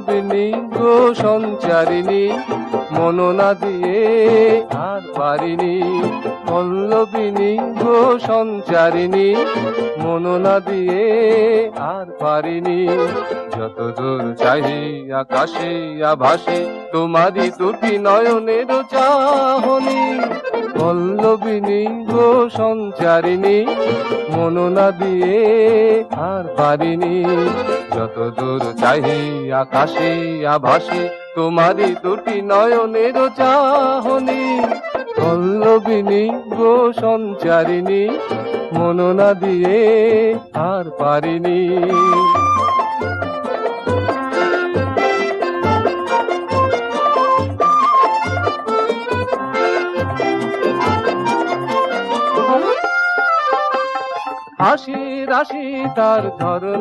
পল্লবিনী গো সঞ্চারিণী, মন না দিয়ে আর পারিনি। পল্লবিনী গো সঞ্চারিণী, মন না দিয়ে আর পারিনি। যতদূর চাহি আকাশে আভাসে তোমারই দুটি নয়নের চাহনি। পল্লবিনী গো সঞ্চারিণী, মন না দিয়ে আর পারিনি। যতদূর চাহি আকাশে আভাসে তোমারই দুটি নয়নের চাহনি। পল্লবিনী গো সঞ্চারিণী, মন না দিয়ে আর পারিনি। হাসি রাশি তার ঝরনা